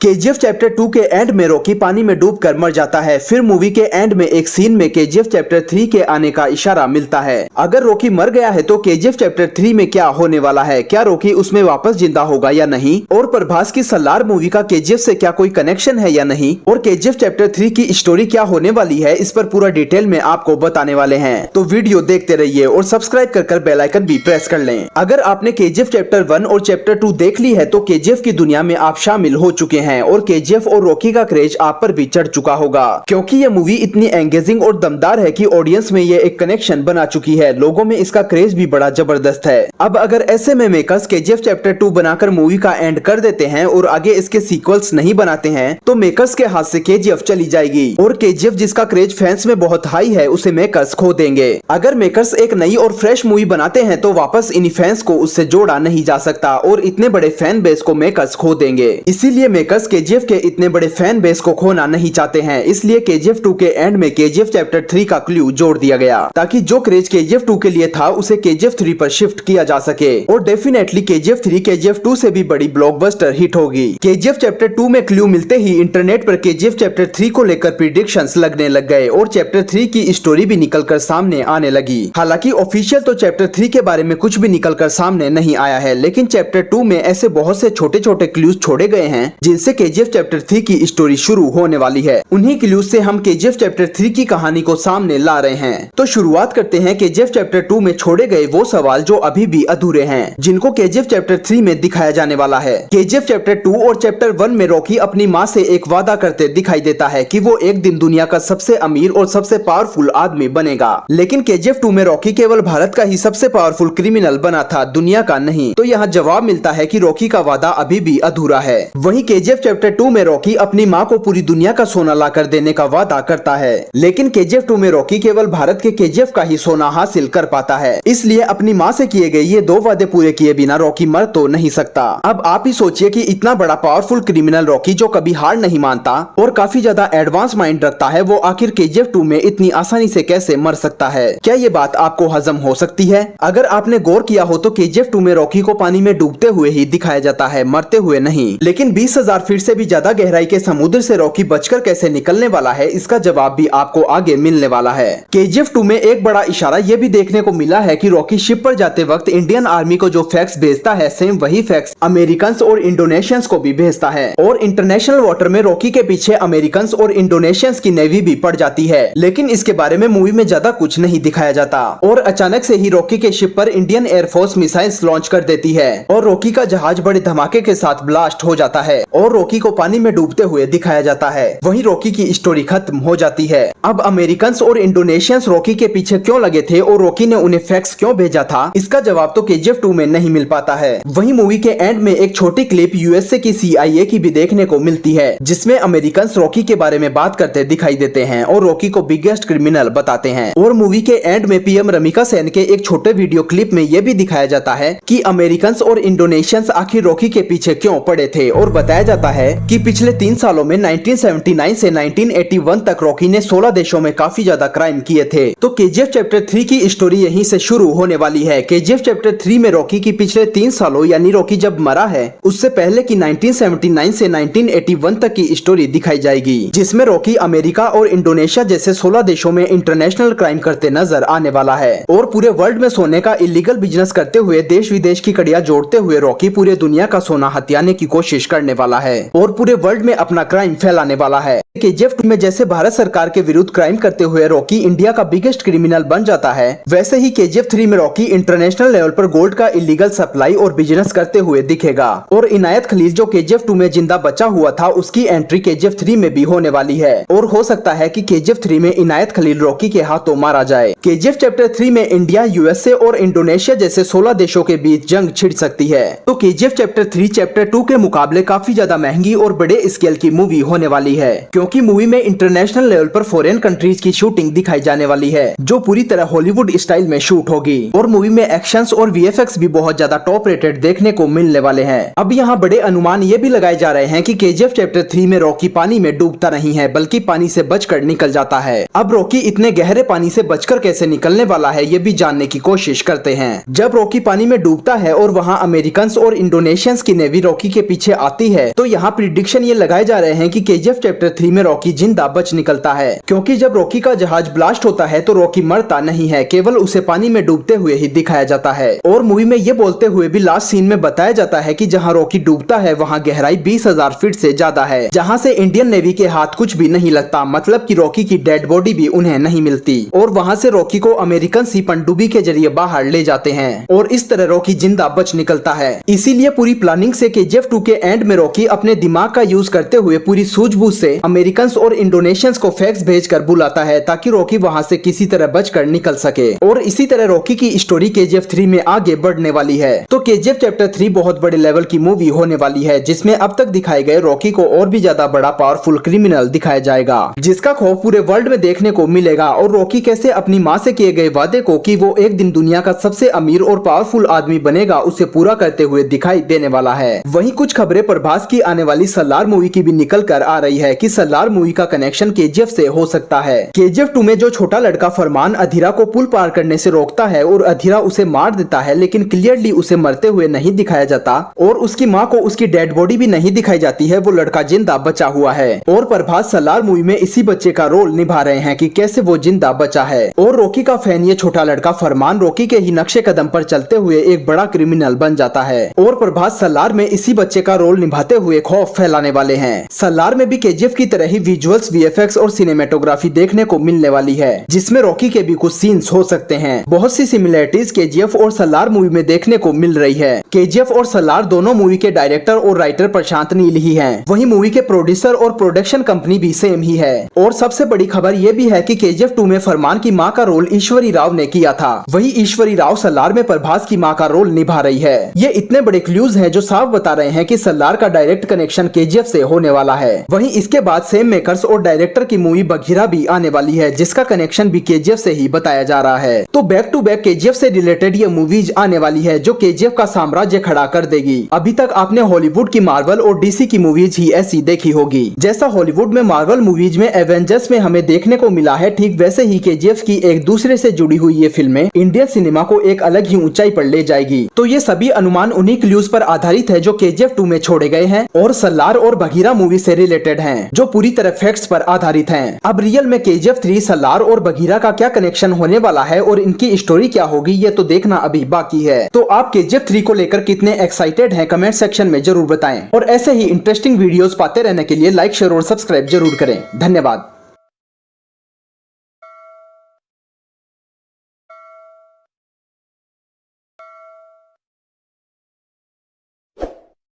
KGF chapter 2 के and में Rocky पानी में डूबकर मर जाता है। फिर मूवी के एंड में एक सीन में केजीएफ चैप्टर 3 के आने का इशारा मिलता है। अगर रॉकी मर गया है तो केजीएफ चैप्टर 3 में क्या होने वाला है, क्या रॉकी उसमें वापस जिंदा होगा या नहीं, और प्रभास की सलार मूवी का केजीएफ से क्या कोई कनेक्शन है या नहीं, और केजीएफ चैप्टर 3 की स्टोरी क्या होने वाली है, इस पर पूरा डिटेल में आपको बताने वाले हैं। तो वीडियो देखते रहिए और सब्सक्राइब कर बेल आइकन भी प्रेस कर लें। अगर आपने केजीएफ चैप्टर 1 और चैप्टर 2 देख ली है तो केजीएफ की दुनिया में आप शामिल हो चुके हैं और केजीएफ और रॉकी का क्रेज आप पर भी चढ़ चुका होगा, क्योंकि ये मूवी इतनी एंगेजिंग और दमदार है कि ऑडियंस में ये एक कनेक्शन बना चुकी है। लोगों में इसका क्रेज भी बड़ा जबरदस्त है। अब अगर ऐसे में मेकर्स केजीएफ चैप्टर 2 बनाकर मूवी का एंड कर देते हैं और आगे इसके सीक्वल्स नहीं बनाते हैं तो मेकर्स के हाथ से केजीएफ चली जाएगी और केजीएफ जिसका क्रेज फैंस में बहुत हाई है उसे मेकर्स खो देंगे। अगर मेकर्स एक नई और फ्रेश मूवी बनाते हैं तो वापस इन फैंस को उससे जोड़ा नहीं जा सकता और इतने बड़े फैन बेस को मेकर्स खो देंगे। इसीलिए मेकर्स केजीएफ के इतने बड़े फैन बेस को खोना नहीं चाहते हैं। इसलिए केजीएफ 2 के एंड में केजीएफ चैप्टर 3 का क्लू जोड़ दिया गया ताकि जो क्रेज केजीएफ 2 के लिए था उसे केजीएफ 3 पर शिफ्ट किया जा सके और डेफिनेटली केजीएफ 3 केजीएफ 2 से भी बड़ी ब्लॉकबस्टर हिट होगी। केजीएफ चैप्टर 2 में क्लू मिलते ही इंटरनेट पर केजीएफ चैप्टर 3 को लेकर प्रिडिक्शंस लगने लग गए और चैप्टर 3 की स्टोरी भी निकलकर सामने आने लगी। हालांकि ऑफिशियल तो चैप्टर 3 के बारे में कुछ भी निकलकर सामने नहीं आया है, लेकिन चैप्टर 2 में ऐसे बहुत से छोटे छोटे क्लूज छोड़े गए हैं जिनसे केजीएफ चैप्टर 3 की स्टोरी शुरू होने वाली है। उन्हीं क्लूज से हम केजीएफ चैप्टर 3 की कहानी को सामने ला रहे हैं। तो शुरुआत करते हैं केजीएफ चैप्टर 2 में छोड़े गए वो सवाल जो अभी भी अधूरे हैं, जिनको केजीएफ चैप्टर 3 में दिखाया जाने वाला है। केजीएफ चैप्टर 2 और चैप्टर 1 में रॉकी अपनी माँ से एक वादा करते दिखाई देता है कि वो एक दिन दुनिया का सबसे अमीर और सबसे पावरफुल आदमी बनेगा, लेकिन केजीएफ 2 में रॉकी केवल भारत का ही सबसे पावरफुल क्रिमिनल बना था, दुनिया का नहीं। तो यहाँ जवाब मिलता है कि रॉकी का वादा अभी भी अधूरा है। वहीं केजीएफ चैप्टर 2 में रॉकी अपनी माँ को पूरी दुनिया का सोना लाकर देने का वादा करता है, लेकिन केजीएफ 2 में रॉकी केवल भारत के केजीएफ का ही सोना हासिल कर पाता है। इसलिए अपनी माँ से किए गए ये 2 वादे पूरे किए बिना रॉकी मर तो नहीं सकता। अब आप ही सोचिए कि इतना बड़ा पावरफुल क्रिमिनल रॉकी जो कभी हार नहीं मानता और काफी ज्यादा एडवांस माइंड रखता है, वो आखिर केजीएफ 2 में इतनी आसानी से कैसे मर सकता है। क्या ये बात आपको हजम हो सकती है? अगर आपने गौर किया हो तो केजीएफ 2 में रॉकी को पानी में डूबते हुए ही दिखाया जाता है, मरते हुए नहीं। लेकिन 20,000 फीट से भी ज्यादा गहराई के समुद्र से रॉकी बचकर कैसे निकलने वाला है, इसका जवाब भी आपको आगे मिलने वाला है। केजीएफ 2 में एक बड़ा इशारा ये भी देखने को मिला है कि रॉकी शिप पर जाते वक्त इंडियन आर्मी को जो फैक्ट्स भेजता है, सेम वही फैक्ट्स अमेरिकन और इंडोनेशियंस को भी भेजता है और इंटरनेशनल वाटर में रॉकी के पीछे अमेरिकन और इंडोनेशियंस की नेवी भी पड़ जाती है, लेकिन इसके बारे में मूवी में ज्यादा कुछ नहीं दिखाया जाता। और अचानक से ही रॉकी के शिप पर इंडियन एयरफोर्स मिसाइल्स लॉन्च कर देती है और रॉकी का जहाज बड़े धमाके के साथ ब्लास्ट हो जाता है और रॉकी को पानी में डूबते हुए दिखाया जाता है। वहीं रॉकी की स्टोरी खत्म हो जाती है। अब अमेरिकन और इंडोनेशियंस रॉकी के पीछे क्यों लगे थे और रॉकी ने उन्हें फैक्ट्स क्यों भेजा था, इसका जवाब तो केजीएफ 2 में नहीं मिल पाता है। वहीं मूवी के एंड में एक छोटी क्लिप यूएसए की CIA की भी देखने को मिलती है, जिसमें अमेरिकन रॉकी के बारे में बात करते दिखाई देते हैं और रॉकी को बिगेस्ट क्रिमिनल बताते हैं। और मूवी के एंड में पीएम रमिका सेन के एक छोटे वीडियो क्लिप में यह भी दिखाया जाता है कि अमेरिकन और इंडोनेशियंस आखिर रॉकी के पीछे क्यों पड़े थे और बताया जाता है कि पिछले 3 सालों में 1979 से 1981 तक रॉकी ने 16 देशों में काफी ज्यादा क्राइम किए थे। तो केजीएफ चैप्टर 3 की स्टोरी यहीं से शुरू होने वाली है। केजीएफ चैप्टर 3 में रॉकी की पिछले 3 सालों यानी रॉकी जब मरा है उससे पहले की 1979 से 1981 तक की स्टोरी दिखाई जाएगी, जिसमें रॉकी अमेरिका और इंडोनेशिया जैसे 16 देशों में इंटरनेशनल क्राइम करते नजर आने वाला है और पूरे वर्ल्ड में सोने का इलीगल बिजनेस करते हुए देश विदेश की कड़ियां जोड़ते हुए रॉकी पूरे दुनिया का सोना हथियाने की कोशिश करने वाला है और पूरे वर्ल्ड में अपना क्राइम फैलाने वाला है। केजीएफ 2 में जैसे भारत सरकार के विरुद्ध क्राइम करते हुए रॉकी इंडिया का बिगेस्ट क्रिमिनल बन जाता है, वैसे ही केजीएफ 3 में रॉकी इंटरनेशनल लेवल पर गोल्ड का इलीगल सप्लाई और बिजनेस करते हुए दिखेगा और इनायत खलील जो केजीएफ 2 में जिंदा बचा हुआ था उसकी एंट्री केजीएफ 3 में भी होने वाली है और हो सकता है कि केजीएफ 3 में इनायत खलील रॉकी के हाथों मारा जाए। केजीएफ चैप्टर 3 में इंडिया, यूएसए और इंडोनेशिया जैसे 16 देशों के बीच जंग छिड़ सकती है। तो केजीएफ चैप्टर 3 चैप्टर 2 के मुकाबले काफी ज्यादा महंगी और बड़े स्केल की मूवी होने वाली है, क्योंकि मूवी में इंटरनेशनल लेवल पर फॉरेन कंट्रीज की शूटिंग दिखाई जाने वाली है जो पूरी तरह हॉलीवुड स्टाइल में शूट होगी और मूवी में एक्शंस और वीएफएक्स भी बहुत ज्यादा टॉप रेटेड देखने को मिलने वाले हैं। अब यहाँ बड़े अनुमान ये भी लगाए जा रहे हैं कि केजीएफ चैप्टर 3 में रॉकी पानी में डूबता नहीं है बल्कि पानी से बचकर निकल जाता है। अब रॉकी इतने गहरे पानी से बचकर कैसे निकलने वाला है ये भी जानने की कोशिश करते हैं। जब रॉकी पानी में डूबता है और वहाँ अमेरिकन और इंडोनेशियंस की नेवी रॉकी के पीछे आती है तो यहाँ प्रिडिक्शन ये लगाए जा रहे हैं कि केजीएफ चैप्टर 3 में रॉकी जिंदा बच निकलता है, क्योंकि जब रॉकी का जहाज ब्लास्ट होता है तो रॉकी मरता नहीं है, केवल उसे पानी में डूबते हुए ही दिखाया जाता है। और मूवी में ये बोलते हुए भी लास्ट सीन में बताया जाता है कि जहाँ रॉकी डूबता है वहाँ गहराई 20,000 फीट से ज्यादा है, जहाँ से इंडियन नेवी के हाथ कुछ भी नहीं लगता, मतलब कि रॉकी की डेड बॉडी भी उन्हें नहीं मिलती। और वहाँ से रॉकी को अमेरिकन सी पनडुब्बी के जरिए बाहर ले जाते हैं और इस तरह रॉकी जिंदा बच निकलता है। इसीलिए पूरी प्लानिंग से केजीएफ 2 के एंड में रॉकी अपने दिमाग का यूज करते हुए पूरी सूझबूझ से अमेरिकन और इंडोनेशियंस को फैक्स भेजकर बुलाता है ताकि रॉकी वहाँ से किसी तरह बचकर निकल सके। और इसी तरह रॉकी की स्टोरी केजीएफ 3 में आगे बढ़ने वाली है। तो केजीएफ चैप्टर 3 बहुत बड़े लेवल की मूवी होने वाली है, जिसमें अब तक दिखाए गए रॉकी को और भी ज्यादा बड़ा पावरफुल क्रिमिनल दिखाया जाएगा, जिसका खौफ पूरे वर्ल्ड में देखने को मिलेगा। और रॉकी कैसे अपनी माँ से किए गए वादे को कि वो एक दिन दुनिया का सबसे अमीर और पावरफुल आदमी बनेगा उसे पूरा करते हुए दिखाई देने वाला है। वहीं कुछ खबरें प्रभास की आने वाली सलार मूवी की भी निकल कर आ रही है कि सलार मूवी का कनेक्शन केजीएफ से हो सकता है। केजीएफ 2 में जो छोटा लड़का फरमान अधीरा को पुल पार करने से रोकता है और अधीरा उसे मार देता है, लेकिन क्लियरली उसे मरते हुए नहीं दिखाया जाता और उसकी माँ को उसकी डेड बॉडी भी नहीं दिखाई जाती है, वो लड़का जिंदा बचा हुआ है। और प्रभास सलार मूवी में इसी बच्चे का रोल निभा रहे हैं कि कैसे वो जिंदा बचा है। और रॉकी का फैन ये छोटा लड़का फरमान रॉकी के ही नक्शे कदम पर चलते हुए एक बड़ा क्रिमिनल बन जाता है। और प्रभास सलार में इसी बच्चे का रोल निभाते हुए खौफ फैलाने वाले हैं। सलार में भी केजीएफ की तरह ही विजुअल्स, वीएफएक्स और सिनेमेटोग्राफी देखने को मिलने वाली है, जिसमें रॉकी के भी कुछ सीन्स हो सकते हैं। बहुत सी सिमिलरिटीज केजीएफ और सलार मूवी में देखने को मिल रही है। केजीएफ और सलार दोनों मूवी के डायरेक्टर और राइटर प्रशांत नील ही हैं। वहीं मूवी के प्रोड्यूसर और प्रोडक्शन कंपनी भी सेम ही है। और सबसे बड़ी खबर ये भी है कि केजीएफ 2 में फरमान की माँ का रोल ईश्वरी राव ने किया था, वही ईश्वरी राव सलार में प्रभास की माँ का रोल निभा रही है। ये इतने बड़े क्लूज हैं जो साफ बता रहे हैं कि सलार का डायरेक्ट कनेक्शन केजीएफ से होने वाला है। वहीं इसके बाद सेम मेकर्स और डायरेक्टर की मूवी बघीरा भी आने वाली है, जिसका कनेक्शन भी केजीएफ से ही बताया जा रहा है। तो बैक टू बैक केजीएफ से रिलेटेड ये मूवीज आने वाली है जो केजीएफ का साम्राज्य खड़ा कर देगी। अभी तक आपने हॉलीवुड की मार्वल और डीसी की मूवीज ही ऐसी देखी होगी। जैसा हॉलीवुड में मार्वल मूवीज में एवेंजर्स में हमें देखने को मिला है, ठीक वैसे ही केजीएफ की एक दूसरे से जुड़ी हुई ये फिल्में इंडियन सिनेमा को एक अलग ही ऊंचाई पर ले जाएगी। तो ये सभी अनुमान उन्हीं क्लूज पर आधारित है जो केजीएफ 2 में छोड़े गए हैं और सलार और बघीरा मूवी से रिलेटेड हैं, जो पूरी तरह फैक्ट्स पर आधारित हैं। अब रियल में केजीएफ 3, सलार और बघीरा का क्या कनेक्शन होने वाला है और इनकी स्टोरी क्या होगी, ये तो देखना अभी बाकी है। तो आप केजीएफ 3 को लेकर कितने एक्साइटेड हैं कमेंट सेक्शन में जरूर बताएं। और ऐसे ही इंटरेस्टिंग वीडियोस पाते रहने के लिए लाइक, शेयर और सब्सक्राइब जरूर करें। धन्यवाद।